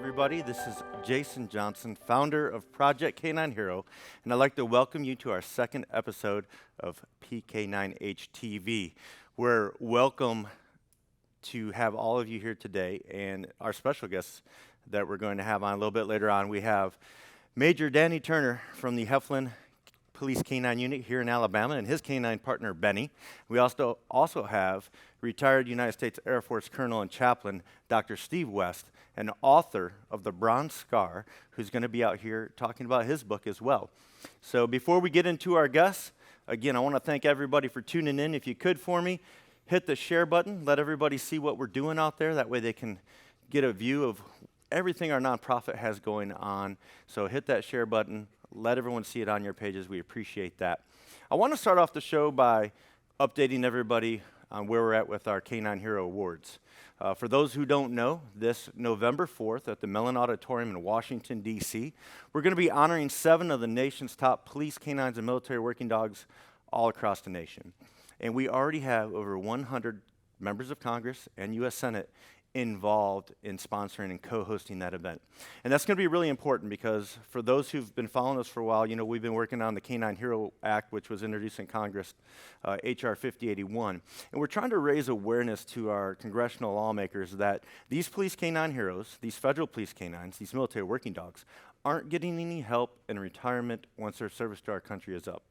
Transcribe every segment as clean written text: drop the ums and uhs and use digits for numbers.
everybody. This is Jason Johnson, founder of Project Canine Hero, and I'd like to welcome you to our second episode of PK9H-TV. We're welcome to have all of you here today, and our special guests that we're going to have on a little bit later on. We have Major Danny Turner from the Heflin Police Canine Unit here in Alabama, and his canine partner, Beni. We also have retired United States Air Force Colonel and Chaplain, Dr. Steve West, and author of The Bronze Scar, who's going to be out here talking about his book as well. So before we get into our guests, again, I want to thank everybody for tuning in. If you could for me, hit the share button, let everybody see what we're doing out there. That way they can get a view of everything our nonprofit has going on. So hit that share button, let everyone see it on your pages. We appreciate that. I want to start off the show by updating everybody on where we're at with our Canine Hero Awards. For those who don't know, this November 4th at the Mellon Auditorium in Washington, D.C., we're going to be honoring 7 of the nation's top police, canines, and military working dogs all across the nation. And we already have over 100 members of Congress and U.S. Senate involved in sponsoring and co-hosting that event. And that's going to be really important because for those who've been following us for a while, you know we've been working on the Canine Hero Act, which was introduced in Congress, H.R. 5081. And we're trying to raise awareness to our congressional lawmakers that these police canine heroes, these federal police canines, these military working dogs, aren't getting any help in retirement once their service to our country is up.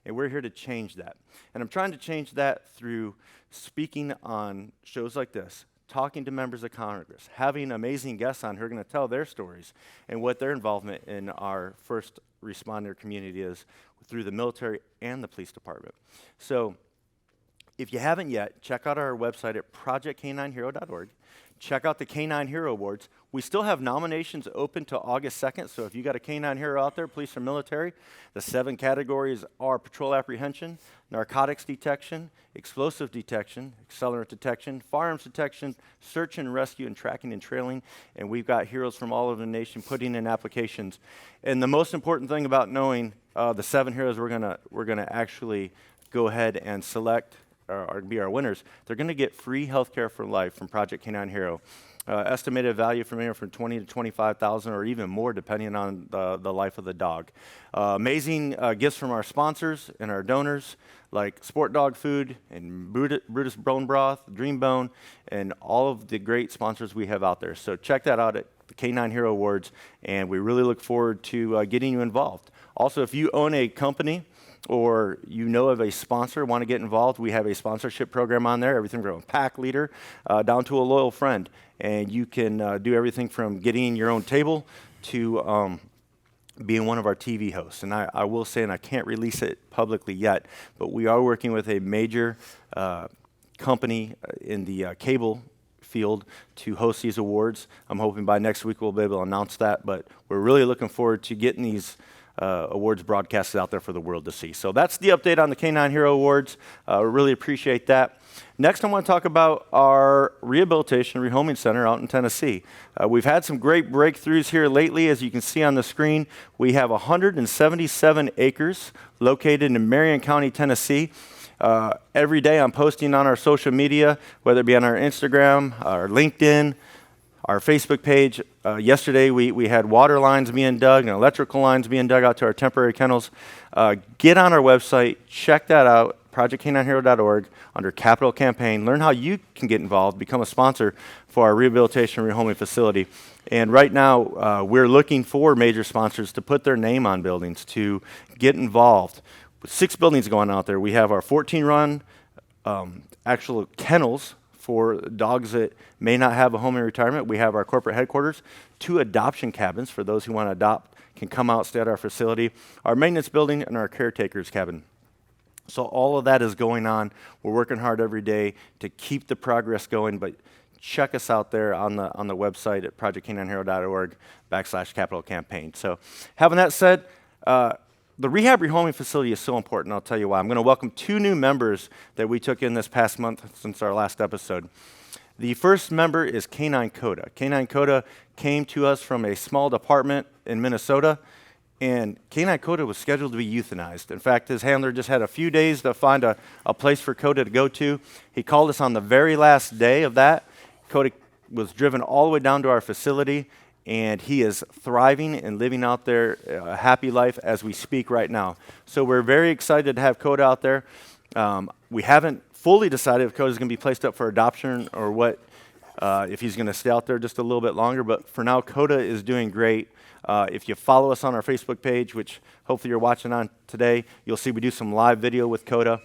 And we're here to change that. And I'm trying to change that through speaking on shows like this, talking to members of Congress, having amazing guests on who are going to tell their stories and what their involvement in our first responder community is through the military and the police department. So if you haven't yet, check out our website at projectcaninehero.org. Check out the Canine Hero Awards. We still have nominations open till August 2nd, so if you got a canine hero out there, police or military, the 7 categories are patrol apprehension, narcotics detection, explosive detection, accelerant detection, firearms detection, search and rescue, and tracking and trailing. And we've got heroes from all over the nation putting in applications. And the most important thing about knowing the 7 heroes we're gonna actually go ahead and select or be our winners, they're going to get free health care for life from Project Canine Hero. Estimated value from anywhere from $20,000 to $25,000 or even more depending on the life of the dog. Amazing gifts from our sponsors and our donors like Sport Dog Food and Brutus Bone Broth, Dream Bone, and all of the great sponsors we have out there. So check that out at the Canine Hero Awards, and we really look forward to getting you involved. Also, if you own a company or you know of a sponsor, want to get involved, we have a sponsorship program on there, everything from a pack leader down to a loyal friend. And you can do everything from getting your own table to being one of our TV hosts. And I will say, and I can't release it publicly yet, but we are working with a major company in the cable field to host these awards. I'm hoping by next week we'll be able to announce that, but we're really looking forward to getting these awards broadcasted out there for the world to see. So that's the update on the Canine Hero Awards. We really appreciate that. Next, I want to talk about our Rehabilitation Rehoming Center out in Tennessee. We've had some great breakthroughs here lately. As you can see on the screen, we have 177 acres located in Marion County, Tennessee. Every day I'm posting on our social media, whether it be on our Instagram, our LinkedIn, our Facebook page. Yesterday we had water lines being dug and electrical lines being dug out to our temporary kennels. Get on our website, check that out, projectcaninehero.org, under Capital Campaign. Learn how you can get involved, become a sponsor for our rehabilitation rehoming facility. And right now we're looking for major sponsors to put their name on buildings, to get involved. With 6 buildings going out there, we have our 14-run actual kennels for dogs that may not have a home in retirement. We have our corporate headquarters, 2 adoption cabins for those who want to adopt, can come out, stay at our facility, our maintenance building, and our caretaker's cabin. So all of that is going on. We're working hard every day to keep the progress going, but check us out there on the website at projectcaninehero.org/capital campaign. So having that said, the rehab rehoming facility is so important. I'll tell you why. I'm going to welcome 2 new members that we took in this past month since our last episode. The first member is Canine Coda. Canine Coda came to us from a small department in Minnesota, and Canine Coda was scheduled to be euthanized. In fact, his handler just had a few days to find a place for Coda to go to. He called us on the very last day of that. Coda was driven all the way down to our facility, and he is thriving and living out there a happy life as we speak right now. So we're very excited to have Coda out there. We haven't fully decided if Coda is going to be placed up for adoption or what, if he's going to stay out there just a little bit longer, but for now, Coda is doing great. If you follow us on our Facebook page, which hopefully you're watching on today, you'll see we do some live video with Coda,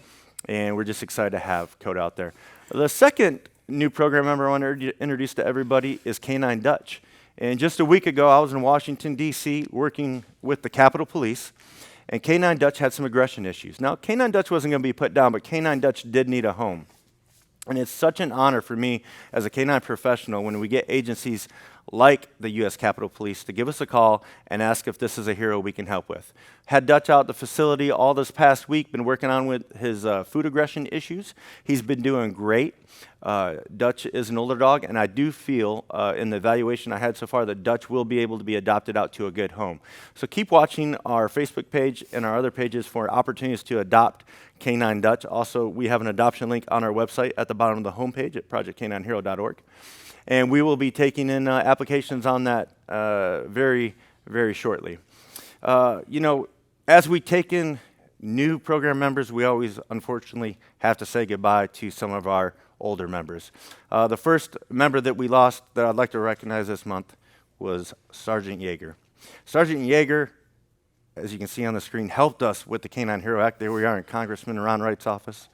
and we're just excited to have Coda out there. The second new program member I want to introduce to everybody is Canine Dutch. And just a week ago, I was in Washington, D.C., working with the Capitol Police, and Canine Dutch had some aggression issues. Now, Canine Dutch wasn't going to be put down, but Canine Dutch did need a home. And it's such an honor for me as a canine professional when we get agencies like the U.S. Capitol Police to give us a call and ask if this is a hero we can help with. Had Dutch out at the facility all this past week, been working on with his food aggression issues. He's been doing great. Dutch is an older dog, and I do feel in the evaluation I had so far that Dutch will be able to be adopted out to a good home. So keep watching our Facebook page and our other pages for opportunities to adopt Canine Dutch. Also, we have an adoption link on our website at the bottom of the homepage at projectcaninehero.org. And we will be taking in applications on that very, very shortly. You know, as we take in new program members, we always, unfortunately, have to say goodbye to some of our older members. The first member that we lost that I'd like to recognize this month was Sergeant Yeager. Sergeant Yeager, as you can see on the screen, helped us with the Canine Hero Act. There we are in Congressman Ron Wright's office.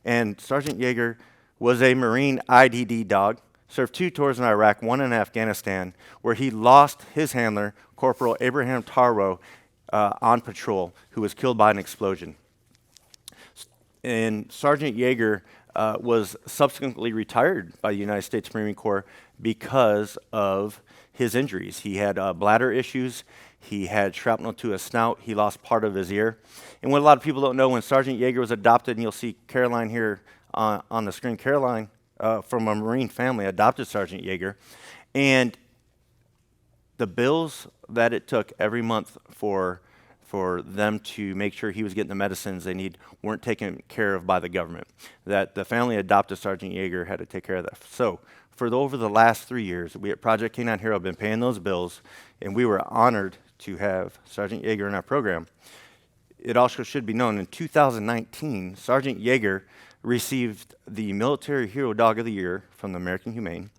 And Sergeant Yeager was a Marine IDD dog, served 2 tours in Iraq, 1 in Afghanistan, where he lost his handler, Corporal Abraham Tarrow, on patrol, who was killed by an explosion. And Sergeant Yeager was subsequently retired by the United States Marine Corps because of his injuries. He had bladder issues. He had shrapnel to his snout. He lost part of his ear. And what a lot of people don't know, when Sergeant Yeager was adopted, and you'll see Caroline here on the screen, Caroline from a Marine family adopted Sergeant Yeager. And the bills that it took every month for them to make sure he was getting the medicines they need weren't taken care of by the government. That the family adopted Sergeant Yeager had to take care of that. So over the last 3 years, we at Project Canine Hero have been paying those bills, and we were honored to have Sergeant Yeager in our program. It also should be known, in 2019, Sergeant Yeager received the Military Hero Dog of the Year from the American Humane,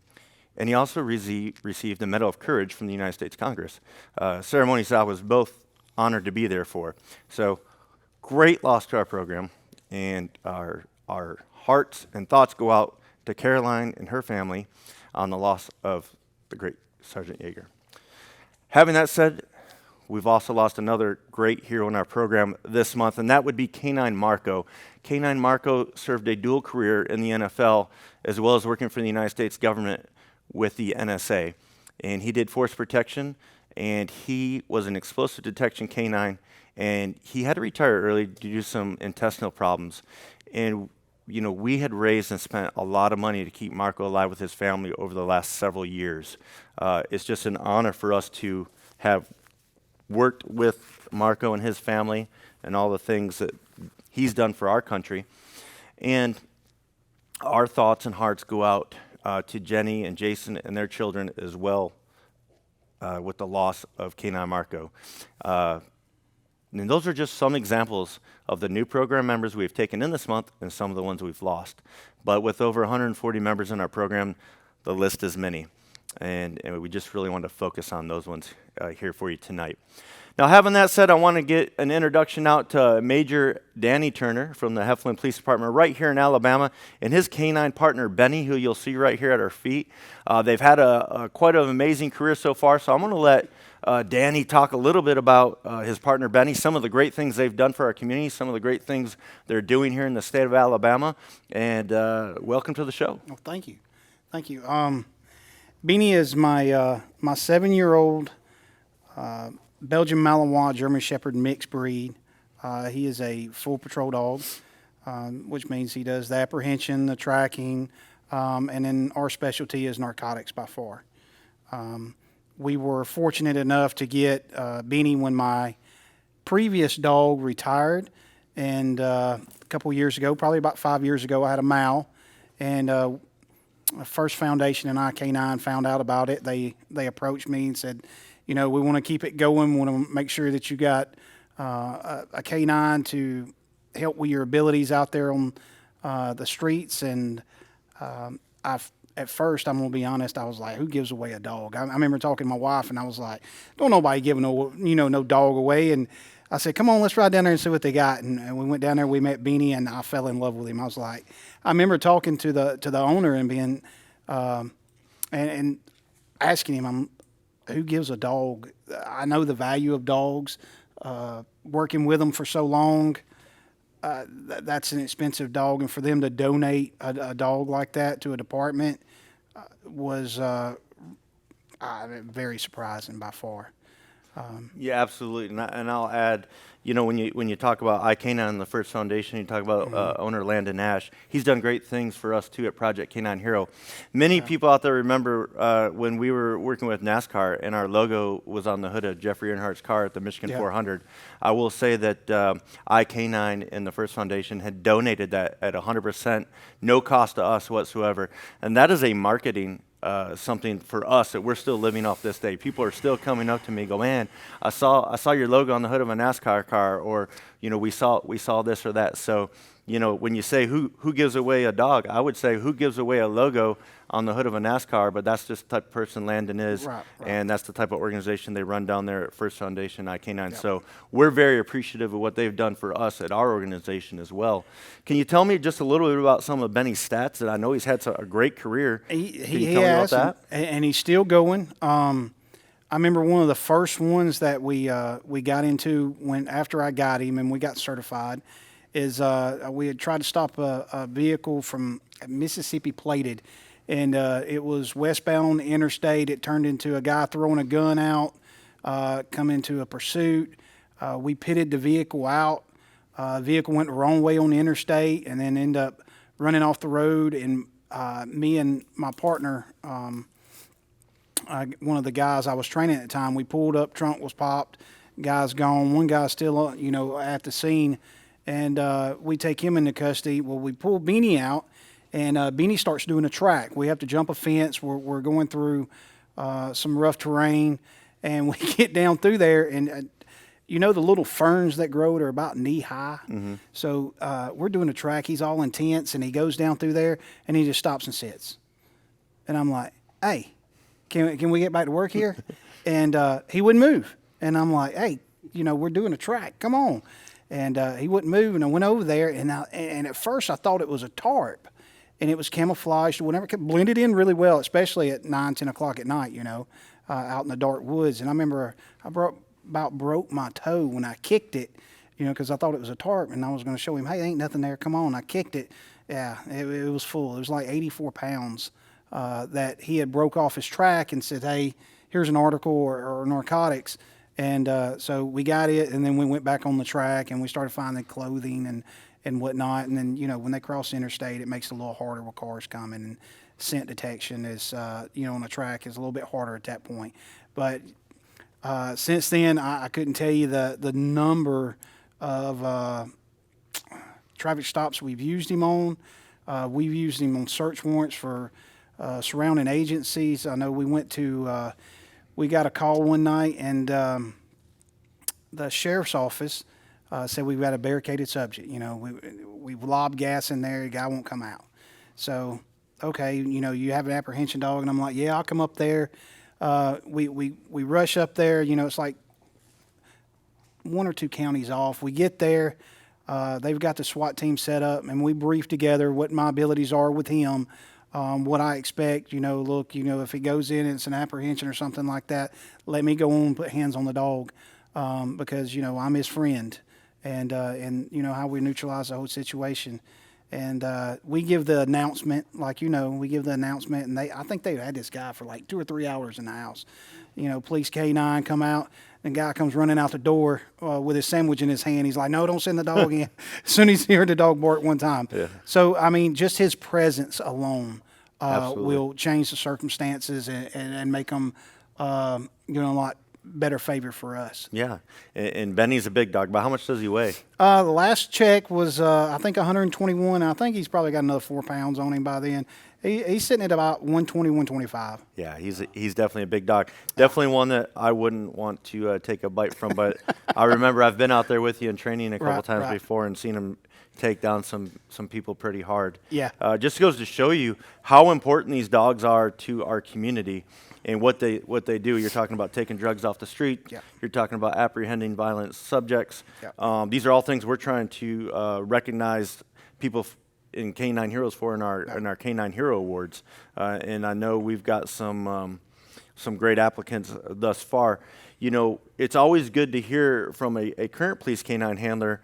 and he also received the Medal of Courage from the United States Congress. Ceremonies I was both honored to be there for. So, great loss to our program, and our hearts and thoughts go out to Caroline and her family on the loss of the great Sergeant Yeager. Having that said, we've also lost another great hero in our program this month, and that would be Canine Marco. Canine Marco served a dual career in the NFL as well as working for the United States government with the NSA. And he did force protection, and he was an explosive detection canine, and he had to retire early due to some intestinal problems. And you know, we had raised and spent a lot of money to keep Marco alive with his family over the last several years. It's just an honor for us to have worked with Marco and his family and all the things that he's done for our country. And our thoughts and hearts go out to Jenny and Jason and their children as well with the loss of Canine Marco. And those are just some examples of the new program members we've taken in this month and some of the ones we've lost. But with over 140 members in our program, the list is many. And we just really want to focus on those ones here for you tonight. Now, having that said, I want to get an introduction out to Major Danny Turner from the Heflin Police Department right here in Alabama, and his canine partner, Beni, who you'll see right here at our feet. They've had quite an amazing career so far, so I'm going to let Danny talk a little bit about his partner, Beni, some of the great things they've done for our community, some of the great things they're doing here in the state of Alabama, and welcome to the show. Well, thank you. Thank you. Beni is my 7-year-old Belgian Malinois German Shepherd mixed breed. He is a full patrol dog, which means he does the apprehension, the tracking, and then our specialty is narcotics by far. We were fortunate enough to get Beni when my previous dog retired, and a couple years ago, probably about 5 years ago, I had a Mal, and First Foundation and IK9 found out about it. They approached me and said, we want to keep it going. We want to make sure that you got a canine to help with your abilities out there on the streets. And at first, I'm going to be honest, I was like, who gives away a dog? I remember talking to my wife, and I was like, don't nobody give no dog away. And I said, come on, let's ride down there and see what they got. And we went down there, we met Beni, and I fell in love with him. I was like, I remember talking to the owner and being, and asking him, who gives a dog? I know the value of dogs, working with them for so long. That's an expensive dog, and for them to donate a dog like that to a department was very surprising by far. Yeah, absolutely. And I'll add, when you talk about iCanine and the First Foundation, you talk about owner Landon Nash. He's done great things for us too at Project Canine Hero. Many people out there remember when we were working with NASCAR and our logo was on the hood of Jeffrey Earnhardt's car at the Michigan 400. I will say that iCanine and the First Foundation had donated that at 100%, no cost to us whatsoever, and that is a marketing something for us that we're still living off this day. People are still coming up to me, go, man, I saw your logo on the hood of a NASCAR car, or we saw this or that. So when you say who gives away a dog, I would say who gives away a logo on the hood of a NASCAR, but that's just the type of person Landon is, right. And that's the type of organization they run down there at First Foundation iK9. So we're very appreciative of what they've done for us at our organization as well. Can you tell me just a little bit about some of Beni's stats? That I know he's had a great career. He has, and he's still going. I remember one of the first ones that we got into after I got him and we got certified is we had tried to stop a vehicle from Mississippi plated. And it was westbound on the interstate. It turned into a guy throwing a gun out, coming into a pursuit. We pitted the vehicle out. Vehicle went the wrong way on the interstate and then ended up running off the road. And me and my partner, one of the guys I was training at the time, we pulled up, trunk was popped, guy's gone. One guy's still, at the scene. And we take him into custody. Well, we pull Beni out. And Beni starts doing a track. We have to jump a fence. We're going through some rough terrain, and we get down through there, and the little ferns that grow that are about knee high. Mm-hmm. So we're doing a track. He's all intense, and he goes down through there, and he just stops and sits. And I'm like, "Hey, can we get back to work here?" And he wouldn't move. And I'm like, "Hey, we're doing a track. Come on." And he wouldn't move. And I went over there, and at first I thought it was a tarp. And it was camouflaged or whatever. It blended in really well, especially at 9, 10 o'clock at night, out in the dark woods. And I remember I about broke my toe when I kicked it, because I thought it was a tarp. And I was going to show him, hey, ain't nothing there. Come on. I kicked it. Yeah, it was full. It was like 84 pounds that he had broke off his track and said, hey, here's an article or narcotics. And so we got it, and then we went back on the track, and we started finding clothing and whatnot. And then, when they cross the interstate, it makes it a little harder with cars coming, and scent detection is, on the track is a little bit harder at that point. But since then, I couldn't tell you the number of traffic stops we've used him on. We've used him on search warrants for surrounding agencies. I know we got a call one night, and the sheriff's office said we've got a barricaded subject. We've lobbed gas in there. The guy won't come out. So, okay, you have an apprehension dog, and I'm like, yeah, I'll come up there. We rush up there. It's like 1 or 2 counties off. We get there. They've got the SWAT team set up, and we brief together what my abilities are with him. What I expect, look, if he goes in and it's an apprehension or something like that, let me go on and put hands on the dog, because, I'm his friend, and how we neutralize the whole situation. And we give the announcement, and I think they had this guy for like 2 or 3 hours in the house. Police K9 come out, and the guy comes running out the door with his sandwich in his hand. He's like, no, don't send the dog in. As soon as he heard the dog bark one time. Yeah. So, just his presence alone will change the circumstances and make them, a lot better favor for us. Yeah. And Benny's a big dog, but how much does he weigh? The last check was, I think, 121. I think he's probably got another 4 pounds on him by then. He's sitting at about 120, 125. Yeah, he's definitely a big dog. Definitely one that I wouldn't want to take a bite from, but I remember I've been out there with you in training a couple times before and seen him take down some people pretty hard. Yeah. Just goes to show you how important these dogs are to our community and what they do. You're talking about taking drugs off the street. Yeah. You're talking about apprehending violent subjects. Yeah. These are all things we're trying to recognize people in Canine Heroes for in our Canine Hero Awards. And I know we've got some great applicants thus far. You know, it's always good to hear from a current police canine handler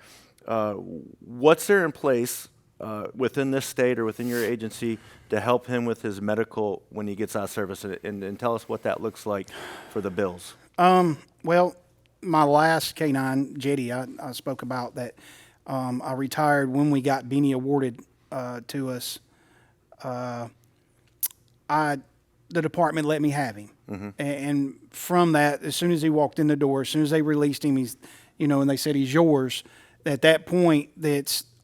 what's there in place within this state or within your agency to help him with his medical when he gets out of service, and tell us what that looks like for the bills. Well, my last canine, Jetty, I spoke about that. I retired when we got Beni awarded to us. The department let me have him, and from that, as soon as he walked in the door, as soon as they released him, he's, and they said he's yours. At that point,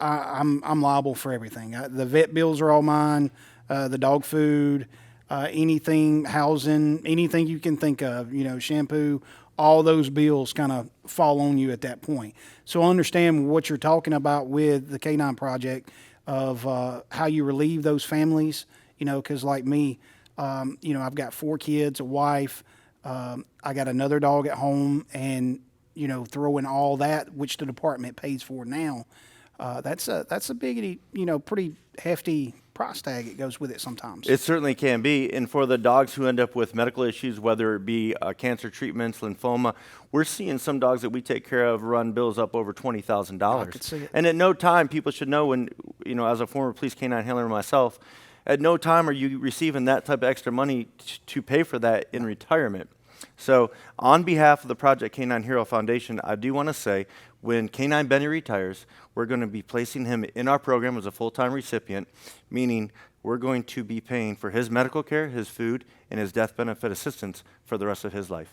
I'm liable for everything. The vet bills are all mine. The dog food, anything, housing, anything you can think of, shampoo, all those bills kind of fall on you at that point. So I understand what you're talking about with the Canine Project of how you relieve those families, because like me, I've got 4 kids, a wife, I got another dog at home, and, throwing all that, which the department pays for now, that's a big, pretty hefty price tag it goes with it sometimes. It certainly can be. And for the dogs who end up with medical issues, whether it be cancer treatments, lymphoma, we're seeing some dogs that we take care of run bills up over $20,000. I could see it. And at no time, people should know, when, as a former police canine handler myself, at no time are you receiving that type of extra money to pay for that in retirement. So on behalf of the Project Canine Hero Foundation, I do want to say, when Canine Beni retires, we're going to be placing him in our program as a full-time recipient, meaning we're going to be paying for his medical care, his food, and his death benefit assistance for the rest of his life.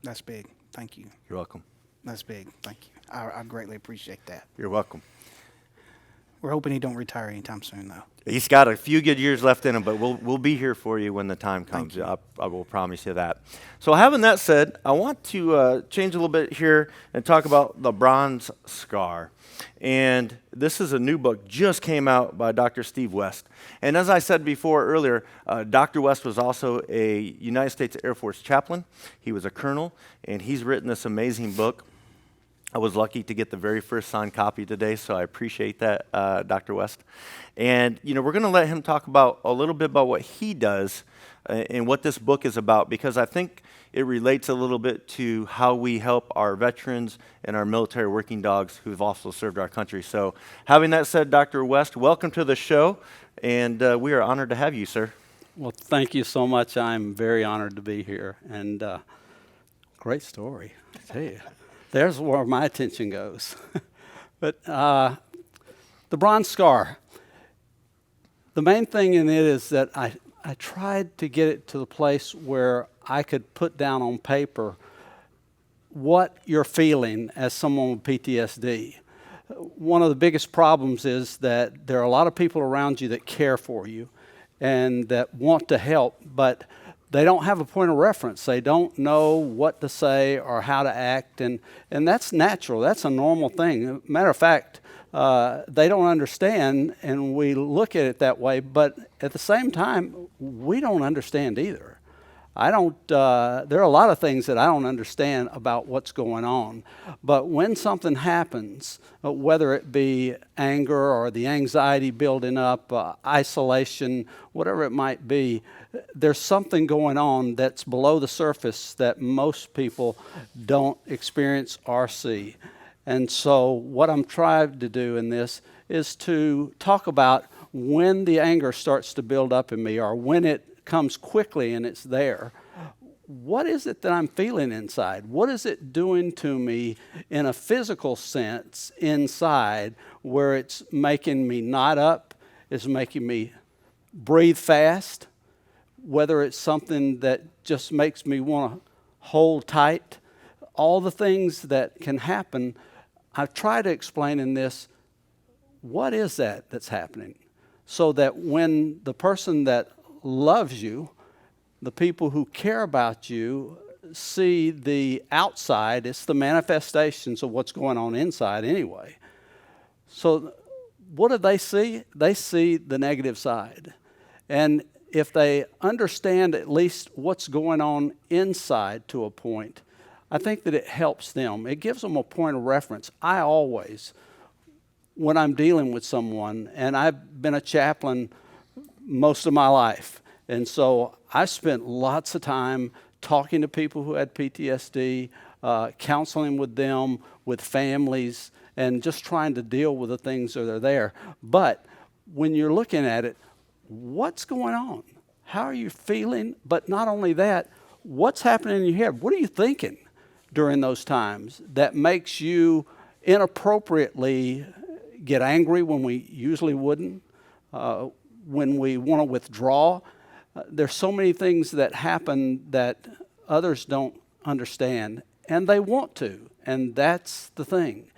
That's big. Thank you. You're welcome. That's big. Thank you. I greatly appreciate that. You're welcome. We're hoping he don't retire anytime soon, though. He's got a few good years left in him, but we'll be here for you when the time comes. I will promise you that. So having that said, I want to change a little bit here and talk about the bronze scar. And this is a new book, just came out by Dr. Steve West. And as I said before earlier, Dr. West was also a United States Air Force chaplain. He was a colonel, and he's written this amazing book. I was lucky to get the very first signed copy today, so I appreciate that, Dr. West. And, we're going to let him talk about a little bit about what he does and what this book is about, because I think it relates a little bit to how we help our veterans and our military working dogs who've also served our country. So having that said, Dr. West, welcome to the show, and we are honored to have you, sir. Well, thank you so much. I'm very honored to be here, and great story, I tell you. There's where my attention goes. But the bronze scar, the main thing in it is that I tried to get it to the place where I could put down on paper what you're feeling as someone with PTSD. One of the biggest problems is that there are a lot of people around you that care for you and that want to help, but they don't have a point of reference. They don't know what to say or how to act, and that's natural. That's a normal thing. Matter of fact, they don't understand, and we look at it that way, but at the same time, we don't understand either. There are a lot of things that I don't understand about what's going on, but when something happens, whether it be anger or the anxiety building up, isolation, whatever it might be, there's something going on that's below the surface that most people don't experience or see. And so what I'm trying to do in this is to talk about when the anger starts to build up in me, or when it comes quickly and it's there. What is it that I'm feeling inside? What is it doing to me in a physical sense inside, where it's making me knot up, it's making me breathe fast, whether it's something that just makes me want to hold tight, all the things that can happen. I've tried to explain in this, what is that that's happening? So that when the person that loves you, the people who care about you, see the outside, it's the manifestations of what's going on inside anyway. So what do they see? They see the negative side. And if they understand at least what's going on inside to a point, I think that it helps them. It gives them a point of reference. I always, when I'm dealing with someone, and I've been a chaplain most of my life, and so I spent lots of time talking to people who had PTSD, counseling with them, with families, and just trying to deal with the things that are there. But when you're looking at it, what's going on? How are you feeling? But not only that, what's happening in your head? What are you thinking during those times that makes you inappropriately get angry when we usually wouldn't, when we want to withdraw? There's so many things that happen that others don't understand, and they want to, and that's the thing.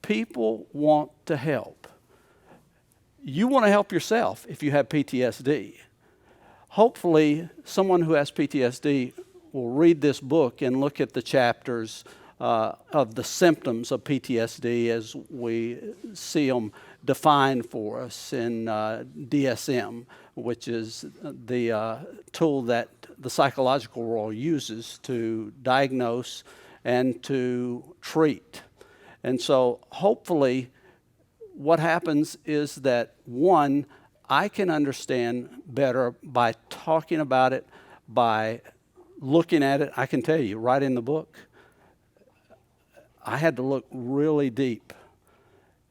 People want to help. You want to help yourself if you have PTSD. Hopefully, someone who has PTSD will read this book and look at the chapters of the symptoms of PTSD as we see them defined for us in DSM, which is the tool that the psychological world uses to diagnose and to treat. And so hopefully what happens is that, one, I can understand better by talking about it, by looking at it. I can tell you, right in the book, I had to look really deep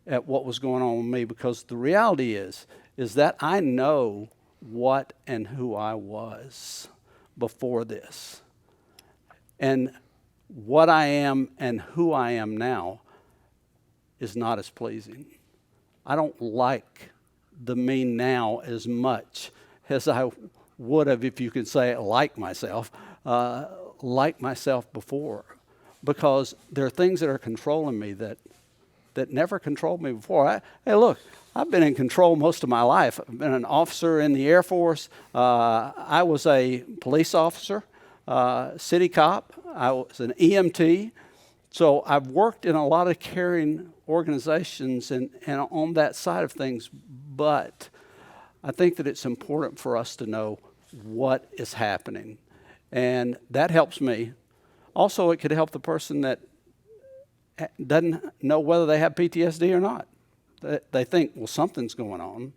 at what was going on with me, because the reality is that I know what and who I was before this. And what I am and who I am now is not as pleasing. I don't like the me now as much as I would have, if you could say it, like myself before. Because there are things that are controlling me that never controlled me before. Hey, look, I've been in control most of my life. I've been an officer in the Air Force. I was a police officer, city cop. I was an EMT. So I've worked in a lot of caring organizations and on that side of things. But I think that it's important for us to know what is happening. And that helps me. Also, it could help the person that doesn't know whether they have PTSD or not. They think, well, something's going on,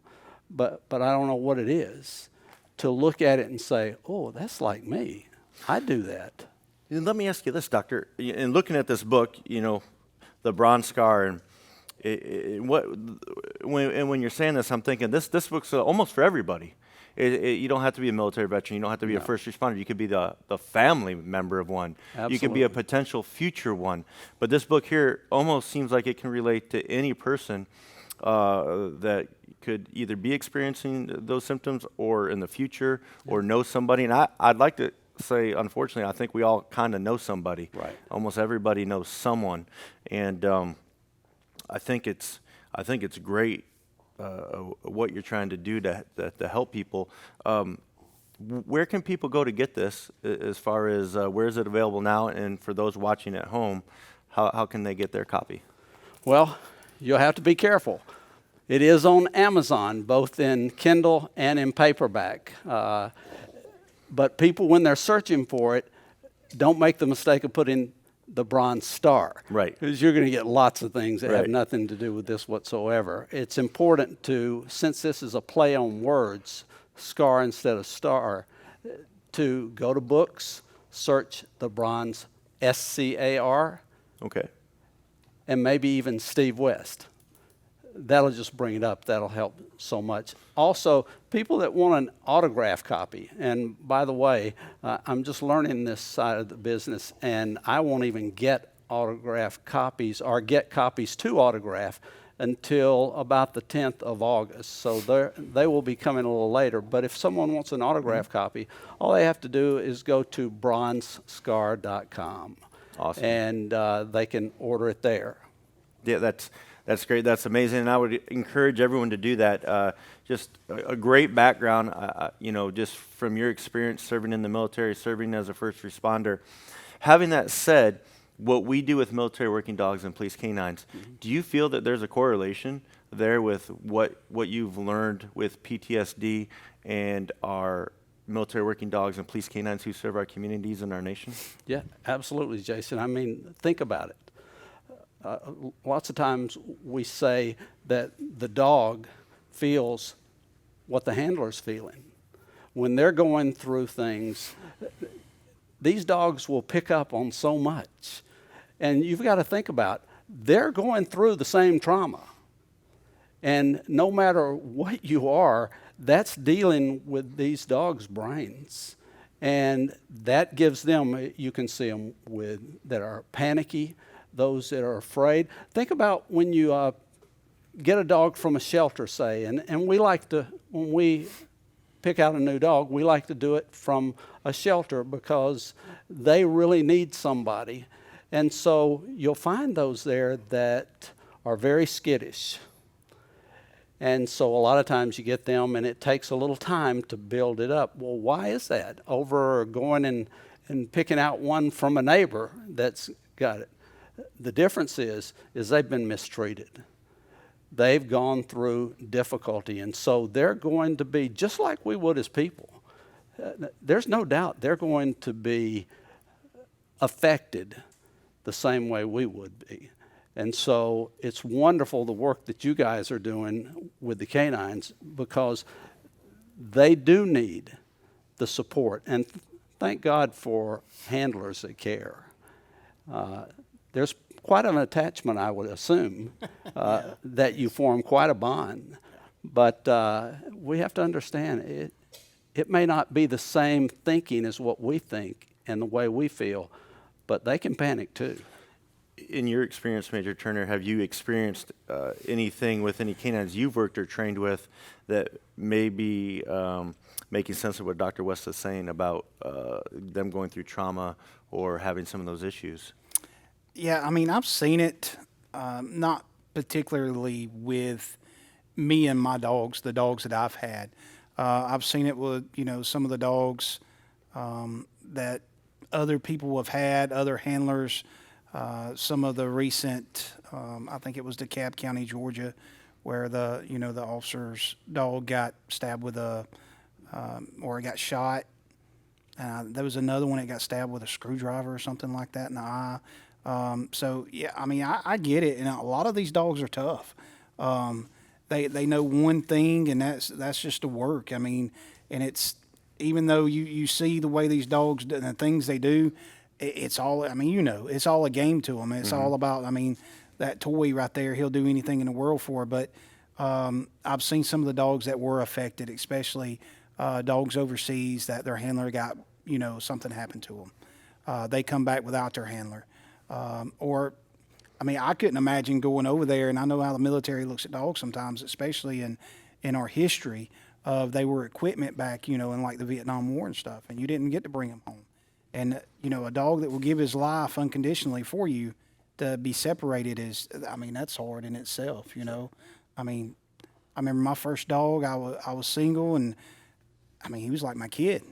but I don't know what it is. To look at it and say, oh, that's like me. I do that. And let me ask you this, Doctor. In looking at this book, the bronze scar, and when you're saying this, I'm thinking this book's almost for everybody. You don't have to be a military veteran. You don't have to be a first responder. You could be the family member of one. Absolutely. You could be a potential future one. But this book here almost seems like it can relate to any person that could either be experiencing those symptoms or in the future or know somebody. And I'd like to say, unfortunately, I think we all kind of know somebody. Right. Almost everybody knows someone. And I think it's great what you're trying to do to help people. Where can people go to get this, as far as where is it available now? And for those watching at home, how can they get their copy? Well, you'll have to be careful. It is on Amazon, both in Kindle and in paperback. But people, when they're searching for it, don't make the mistake of putting the bronze star. Right. Because you're going to get lots of things that have Right. nothing to do with this whatsoever. It's important to, since this is a play on words, scar instead of star, to go to books, search the bronze SCAR, Okay. and maybe even Steve West. That'll just bring it up. That'll help so much. Also, people that want an autograph copy, and by the way, I'm just learning this side of the business, and I won't even get autograph copies or get copies to autograph until about the 10th of August. So they will be coming a little later. But if someone wants an autograph copy, all they have to do is go to bronzescar.com. Awesome. And they can order it there. Yeah, that's great. That's amazing, and I would encourage everyone to do that. Just a great background, just from your experience serving in the military, serving as a first responder. Having that said, what we do with military working dogs and police canines, do you feel that there's a correlation there with what you've learned with PTSD and our military working dogs and police canines who serve our communities and our nation? Yeah, absolutely, Jason. I mean, think about it. Lots of times we say that the dog feels what the handler's feeling. When they're going through things, these dogs will pick up on so much. And you've got to think about, they're going through the same trauma. And no matter what you are, that's dealing with these dogs' brains. And that gives them, you can see them that are panicky, those that are afraid. Think about when you get a dog from a shelter, say, and we like to, when we pick out a new dog, we like to do it from a shelter because they really need somebody. And so you'll find those there that are very skittish. And so a lot of times you get them and it takes a little time to build it up. Well, why is that? Over going and picking out one from a neighbor that's got it. The difference is they've been mistreated. They've gone through difficulty, and so they're going to be, just like we would as people, there's no doubt they're going to be affected the same way we would be. And so it's wonderful the work that you guys are doing with the canines, because they do need the support. And thank God for handlers that care. There's quite an attachment, I would assume, that you form quite a bond. But we have to understand it may not be the same thinking as what we think and the way we feel, but they can panic too. In your experience, Major Turner, have you experienced anything with any canines you've worked or trained with that may be making sense of what Dr. West is saying about them going through trauma or having some of those issues? Yeah, I mean, I've seen it, not particularly with me and my dogs, the dogs that I've had. I've seen it with, some of the dogs that other people have had, other handlers. Some of the recent, I think it was DeKalb County, Georgia, where the officer's dog got stabbed with or got shot. There was another one that got stabbed with a screwdriver or something like that in the eye. So yeah, I mean, I get it, and a lot of these dogs are tough. They know one thing, and that's just to work. I mean, and it's, even though you see the way these dogs do and the things they do, it's all, I mean, it's all a game to them. It's all about, I mean, that toy right there, he'll do anything in the world for. But I've seen some of the dogs that were affected, especially dogs overseas, that their handler got, something happened to them. They come back without their handler. Or, I mean, I couldn't imagine going over there, and I know how the military looks at dogs sometimes, especially in our history of they were equipment back, in like the Vietnam War and stuff, and you didn't get to bring them home. And, a dog that will give his life unconditionally for you, to be separated is, I mean, that's hard in itself, I mean, I remember my first dog, I was single, and, I mean, he was like my kid.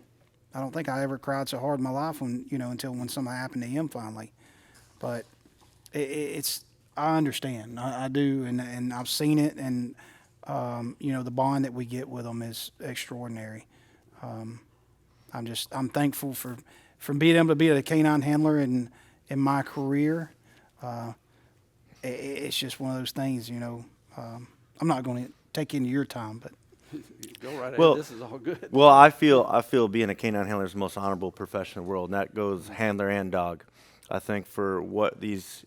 I don't think I ever cried so hard in my life until when something happened to him finally. But it's, I understand, I do, and I've seen it, and the bond that we get with them is extraordinary. I'm thankful for being able to be a canine handler in my career. It's just one of those things, I'm not going to take into your time, but. Go right Well, ahead. This is all good. Well, I feel being a canine handler is the most honorable profession in the world, and that goes handler and dog. I think for what these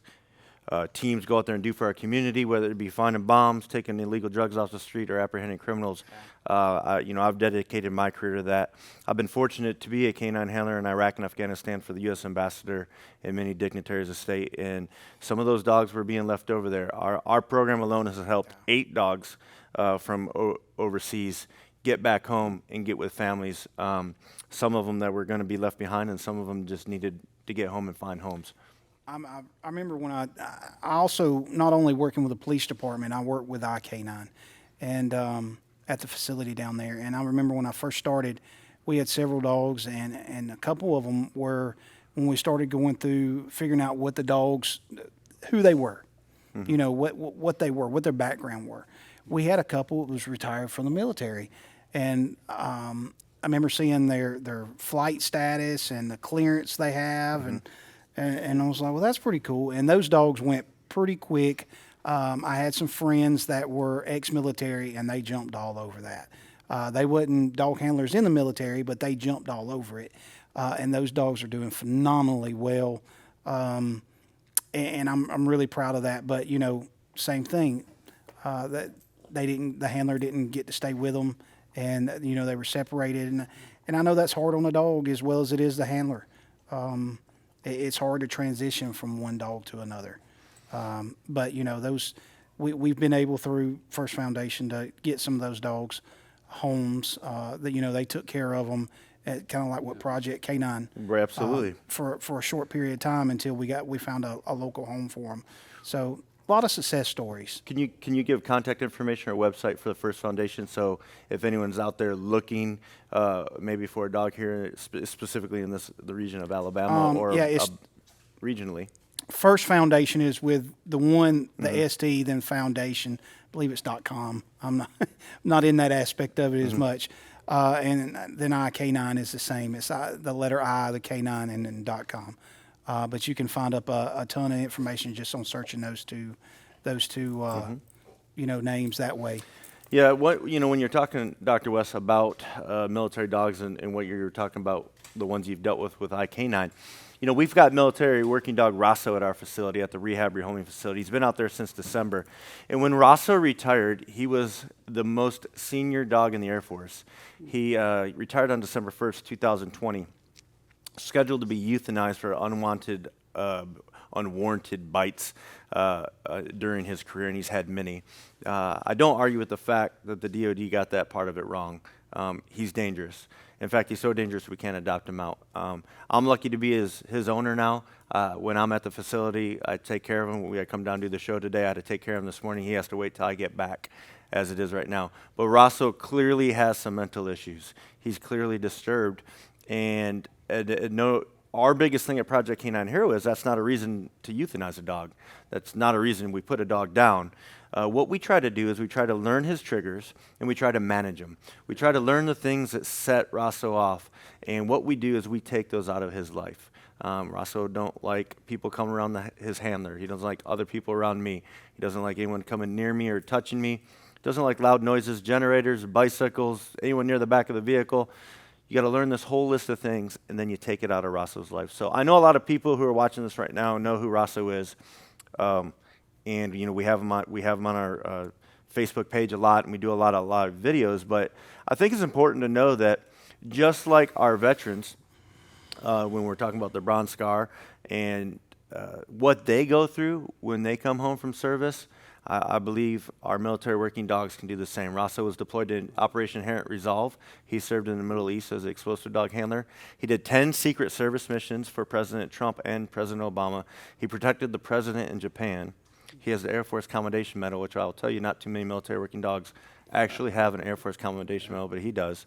teams go out there and do for our community, whether it be finding bombs, taking illegal drugs off the street, or apprehending criminals. I've dedicated my career to that. I've been fortunate to be a canine handler in Iraq and Afghanistan for the U.S. ambassador and many dignitaries of state, and some of those dogs were being left over there. Our program alone has helped 8 dogs from overseas get back home and get with families. Some of them that were going to be left behind, and some of them just needed to get home and find homes. I remember when I also, not only working with the police department, I worked with IK9 and at the facility down there. And I remember when I first started, we had several dogs, and a couple of them were, when we started going through figuring out what the dogs, who they were, you know, what they were, what their background were. We had a couple that was retired from the military, and I remember seeing their flight status and the clearance they have, and I was like, well, that's pretty cool. And those dogs went pretty quick. I had some friends that were ex-military, and they jumped all over that. They wasn't dog handlers in the military, but they jumped all over it. And those dogs are doing phenomenally well. And I'm really proud of that. But, you know, same thing, that the handler didn't get to stay with them, and, you know, they were separated. And I know that's hard on the dog as well as it is the handler. It's hard to transition from one dog to another. But, you know, we've been able through First Foundation to get some of those dogs homes that, you know, they took care of them at kind of like what Project K9. Right, absolutely. For a short period of time until we found a local home for them. So a lot of success stories. Can you give contact information or website for the First Foundation, so if anyone's out there looking maybe for a dog here, specifically in the region of Alabama, or regionally? First Foundation is with the one, the ST, then Foundation. I believe it's .com. I'm not in that aspect of it as much. And then IK9 is the same. It's the letter I, the K9, and then .com. But you can find up a ton of information just on searching those two you know, names that way. Yeah, when you're talking, Dr. West, about military dogs and what you're talking about, the ones you've dealt with IK9, you know, we've got military working dog Rosso at our facility, at the rehab rehoming facility. He's been out there since December. And when Rosso retired, he was the most senior dog in the Air Force. He retired on December 1st, 2020, scheduled to be euthanized for unwarranted bites during his career, and he's had many. I don't argue with the fact that the DoD got that part of it wrong. He's dangerous. In fact, he's so dangerous we can't adopt him out. I'm lucky to be his owner now. When I'm at the facility, I take care of him. I come down to do the show today. I had to take care of him this morning. He has to wait till I get back, as it is right now. But Rosso clearly has some mental issues. He's clearly disturbed. And our biggest thing at Project K9 Hero is that's not a reason to euthanize a dog. That's not a reason we put a dog down. What we try to do is we try to learn his triggers, and we try to manage them. We try to learn the things that set Rosso off, and what we do is we take those out of his life. Rosso don't like people coming around his handler. He doesn't like other people around me. He doesn't like anyone coming near me or touching me. He doesn't like loud noises, generators, bicycles, anyone near the back of the vehicle. You got to learn this whole list of things, and then you take it out of Rosso's life. So I know a lot of people who are watching this right now know who Rosso is. And you know, we have him on our Facebook page a lot, and we do a lot of videos. But I think it's important to know that just like our veterans, when we're talking about the Bronze Scar and what they go through when they come home from service, I believe our military working dogs can do the same. Rosso was deployed in Operation Inherent Resolve. He served in the Middle East as an explosive dog handler. He did 10 Secret Service missions for President Trump and President Obama. He protected the president in Japan. He has the Air Force Commendation Medal, which I'll tell you not too many military working dogs actually have an Air Force Commendation Medal, but he does.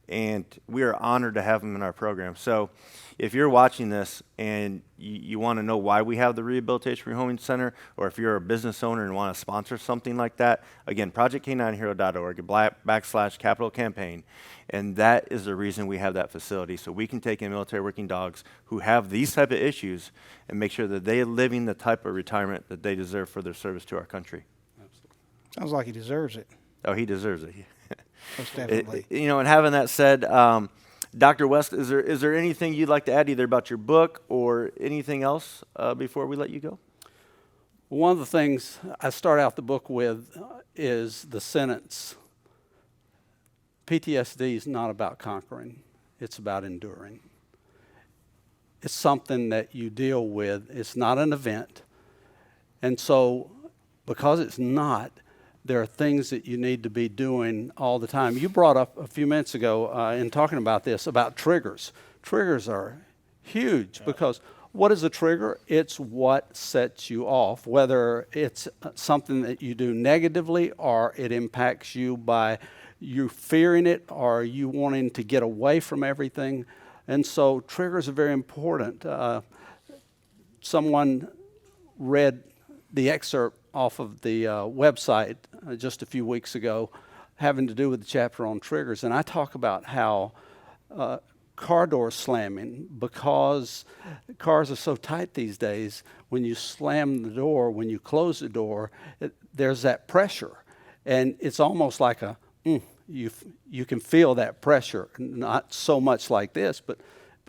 And we are honored to have him in our program. So if you're watching this and you want to know why we have the Rehabilitation Rehoming Center, or if you're a business owner and want to sponsor something like that, again, projectk9hero.org, /capital campaign. And that is the reason we have that facility, so we can take in military working dogs who have these type of issues and make sure that they are living the type of retirement that they deserve for their service to our country. Absolutely. Sounds like he deserves it. Oh, he deserves it. Most definitely. You know, and having that said, Dr. West, is there anything you'd like to add, either about your book or anything else before we let you go? One of the things I start out the book with is the sentence, PTSD is not about conquering, it's about enduring. It's something that you deal with. It's not an event. And so, because it's not, there are things that you need to be doing all the time. You brought up a few minutes ago in talking about this, about triggers. Triggers are huge because what is a trigger? It's what sets you off, whether it's something that you do negatively or it impacts you by you fearing it or you wanting to get away from everything. And so triggers are very important. Someone read the excerpt off of the website just a few weeks ago having to do with the chapter on triggers. And I talk about how car door slamming, because cars are so tight these days, when you slam the door, when you close the door, there's that pressure. And it's almost like a, you can feel that pressure, not so much like this, but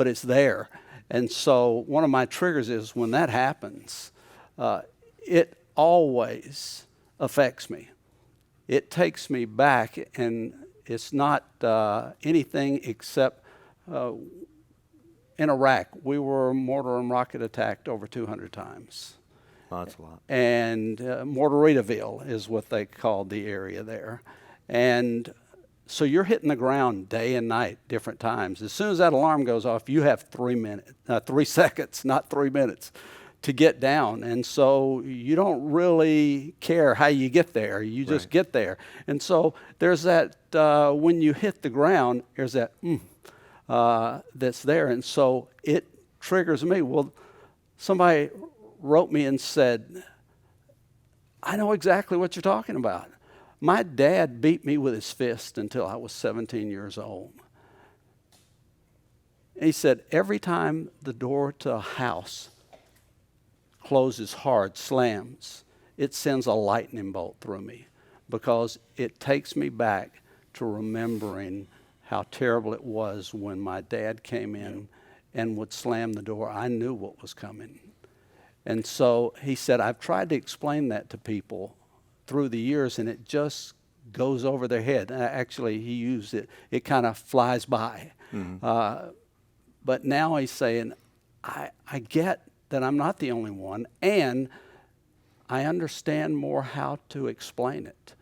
it's there. And so one of my triggers is when that happens, it always affects me. It takes me back, and it's not anything except in Iraq, we were mortar and rocket attacked over 200 times. Well, that's a lot. And Mortaritaville is what they called the area there. And so you're hitting the ground day and night, different times. As soon as that alarm goes off, you have 3 seconds, not 3 minutes, to get down. And so you don't really care how you get there. You just get there. And so there's that, when you hit the ground, there's that, that's there. And so it triggers me. Well, somebody wrote me and said, I know exactly what you're talking about. My dad beat me with his fist until I was 17 years old. And he said, every time the door to a house closes hard, slams, it sends a lightning bolt through me because it takes me back to remembering how terrible it was when my dad came in and would slam the door. I knew what was coming. And so he said, I've tried to explain that to people through the years, and it just goes over their head. Actually, he used it. It kind of flies by. Mm-hmm. But now he's saying, I get that I'm not the only one, and I understand more how to explain it.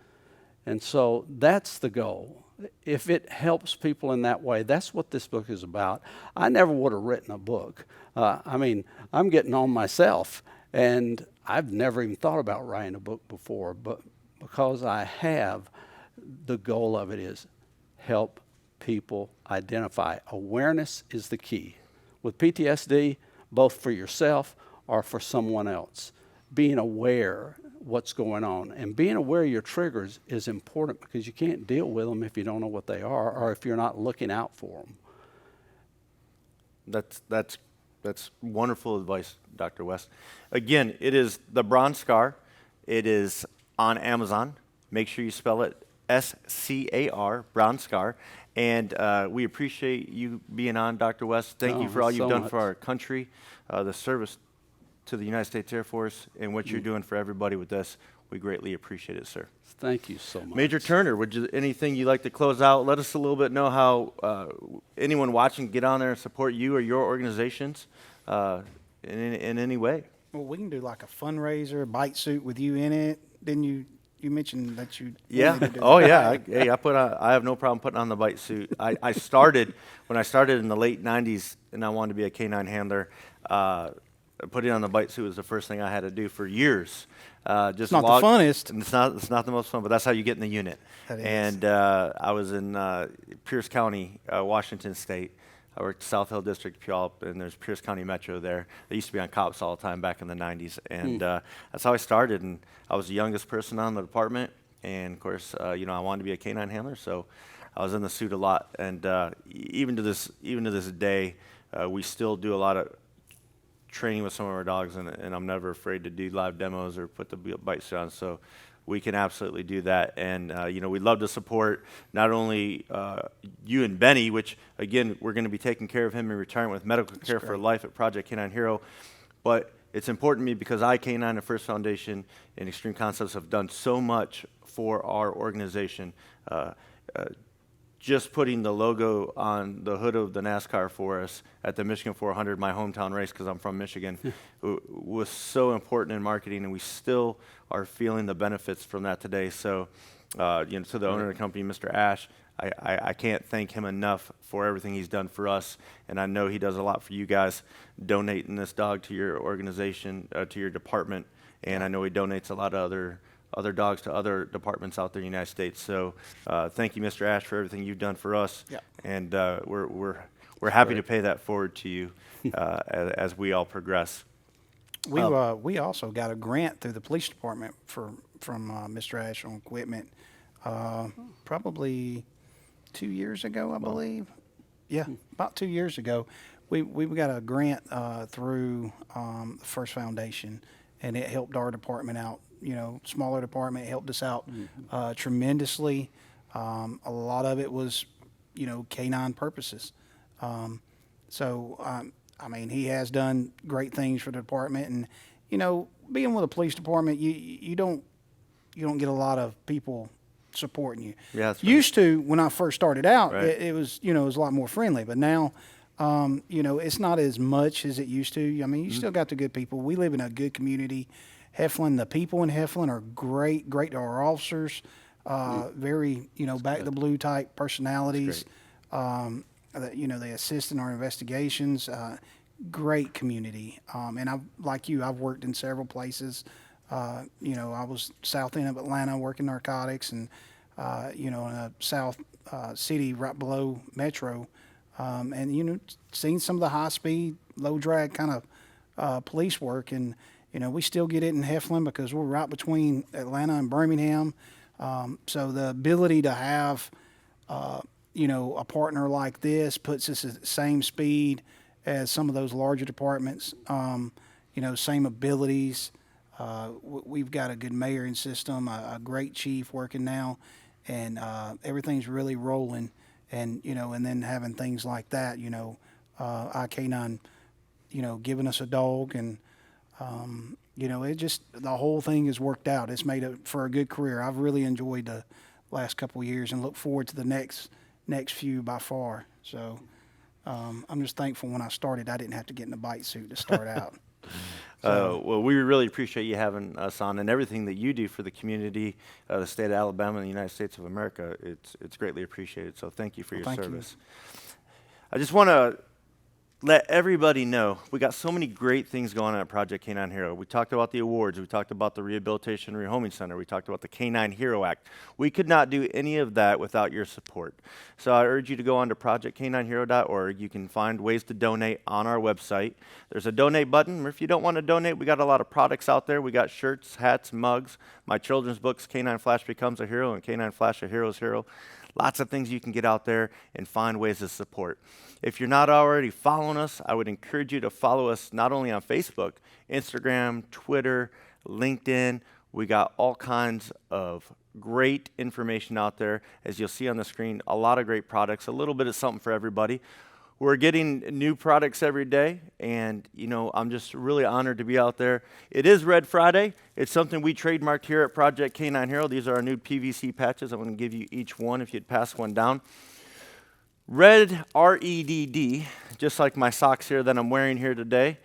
And so that's the goal. If it helps people in that way, that's what this book is about. I never would have written a book. I'm getting on myself, and I've never even thought about writing a book before, but because I have, the goal of it is help people identify. Awareness is the key. With PTSD, both for yourself or for someone else, being aware what's going on. And being aware of your triggers is important because you can't deal with them if you don't know what they are or if you're not looking out for them. That's wonderful advice, Dr. West. Again, it is The Bronze Scar. It is on Amazon. Make sure you spell it S-C-A-R, Bronze Scar. And we appreciate you being on, Dr. West. Thank you for all you've done for our country, the service to the United States Air Force, and what you're doing for everybody with this. We greatly appreciate it, sir. Thank you so much. Major Turner, anything you'd like to close out? Let us a little bit know how anyone watching get on there and support you or your organizations in any way. Well, we can do like a fundraiser, a bite suit with you in it. Didn't you mentioned that you? Yeah. Oh, yeah. I have no problem putting on the bite suit. When I started in the late '90s, and I wanted to be a canine handler. Putting on the bite suit was the first thing I had to do for years. It's not the funnest. It's not the most fun, but that's how you get in the unit. And I was in Pierce County, Washington State. I worked South Hill District, Puyallup, and there's Pierce County Metro there. They used to be on cops all the time back in the '90s, and that's how I started. And I was the youngest person on the department, and of course, I wanted to be a canine handler, so I was in the suit a lot. And even to this day, we still do a lot of training with some of our dogs, and I'm never afraid to do live demos or put the bite suit on. So we can absolutely do that. And, we'd love to support not only you and Beni, which, again, we're going to be taking care of him in retirement with medical care for life at Project Canine Hero, but it's important to me because Canine and First Foundation and Extreme Concepts have done so much for our organization. Just putting the logo on the hood of the NASCAR for us at the Michigan 400, my hometown race, because I'm from Michigan, was so important in marketing, and we still are feeling the benefits from that today. So, to the owner of the company, Mr. Ash, I can't thank him enough for everything he's done for us, and I know he does a lot for you guys, donating this dog to your organization, to your department, and I know he donates a lot of other dogs to other departments out there in the United States. So thank you, Mr. Ash, for everything you've done for us. Yeah. And we're happy to pay that forward to you as we all progress. We also got a grant through the police department from Mr. Ash on equipment, probably 2 years ago, I believe. Yeah, about 2 years ago. We got a grant through the First Foundation, and it helped our department out. Smaller department, helped us out tremendously. A lot of it was, canine purposes. I mean, he has done great things for the department, and being with a police department, you don't get a lot of people supporting you. Yeah, that's right. Used to, when I first started out, Right. it was it was a lot more friendly, but now. It's not as much as it used to. I mean, you still got the good people. We live in a good community. Heflin, the people in Heflin are great to our officers. Very, back the blue type personalities. They assist in our investigations. Great community. And I've worked in several places. I was south end of Atlanta working narcotics, and in a south city right below Metro. And seen some of the high speed, low drag kind of police work, and we still get it in Heflin because we're right between Atlanta and Birmingham. So the ability to have a partner like this puts us at the same speed as some of those larger departments. Same abilities. We've got a good mayoring system, a great chief working now, and everything's really rolling. And and then having things like that, Canine, giving us a dog, and it just, the whole thing has worked out. It's made it for a good career. I've really enjoyed the last couple of years and look forward to the next few by far. So I'm just thankful when I started, I didn't have to get in a bite suit to start out. Well, we really appreciate you having us on, and everything that you do for the community, the state of Alabama, and the United States of America. It's greatly appreciated. So thank you for your service. I just want to let everybody know we got so many great things going on at Project Canine Hero. We talked about the awards. We talked about the Rehabilitation and Rehoming Center. We talked about the Canine Hero Act. We could not do any of that without your support. So I urge you to go on to projectcaninehero.org. You can find ways to donate on our website. There's a donate button, or if you don't want to donate, we got a lot of products out there. We got shirts, hats, mugs, my children's books, Canine Flash Becomes a Hero and Canine Flash, a Hero's Hero. Lots of things you can get out there and find ways to support. If you're not already following us, I would encourage you to follow us not only on Facebook, Instagram, Twitter, LinkedIn. We got all kinds of great information out there. As you'll see on the screen, a lot of great products, a little bit of something for everybody. We're getting new products every day, and I'm just really honored to be out there. It is Red Friday. It's something we trademarked here at Project Canine Hero. These are our new PVC patches. I'm going to give you each one if you'd pass one down. Red, R-E-D-D, just like my socks here that I'm wearing here today,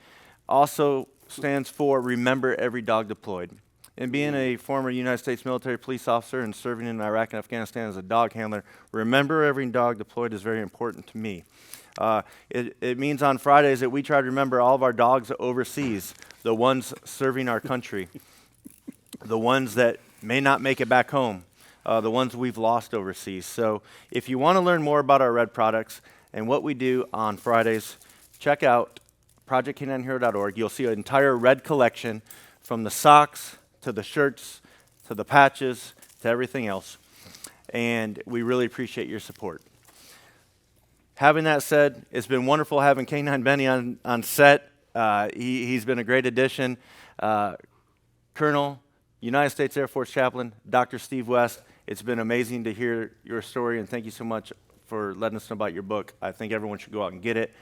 also stands for Remember Every Dog Deployed. And being a former United States military police officer and serving in Iraq and Afghanistan as a dog handler, remember every dog deployed is very important to me. It means on Fridays that we try to remember all of our dogs overseas, the ones serving our country, the ones that may not make it back home, the ones we've lost overseas. So if you want to learn more about our Red products and what we do on Fridays, check out projectcaninehero.org. You'll see an entire Red collection from the socks to the shirts to the patches to everything else. And we really appreciate your support. Having that said, it's been wonderful having Canine Beni on set. He's been a great addition. Colonel, United States Air Force Chaplain, Dr. Steve West, it's been amazing to hear your story, and thank you so much for letting us know about your book. I think everyone should go out and get it.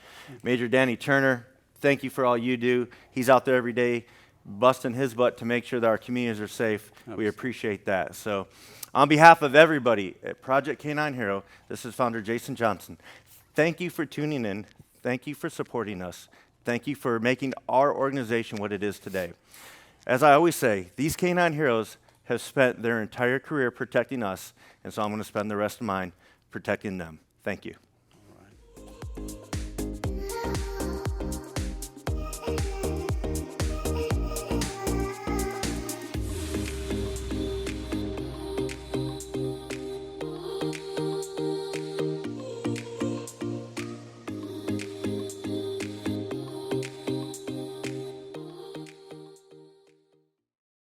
Major Danny Turner, thank you for all you do. He's out there every day busting his butt to make sure that our communities are safe. We appreciate that. So on behalf of everybody at Project Canine Hero, this is founder Jason Johnson. Thank you for tuning in. Thank you for supporting us. Thank you for making our organization what it is today. As I always say, these canine heroes have spent their entire career protecting us, and so I'm going to spend the rest of mine protecting them. Thank you.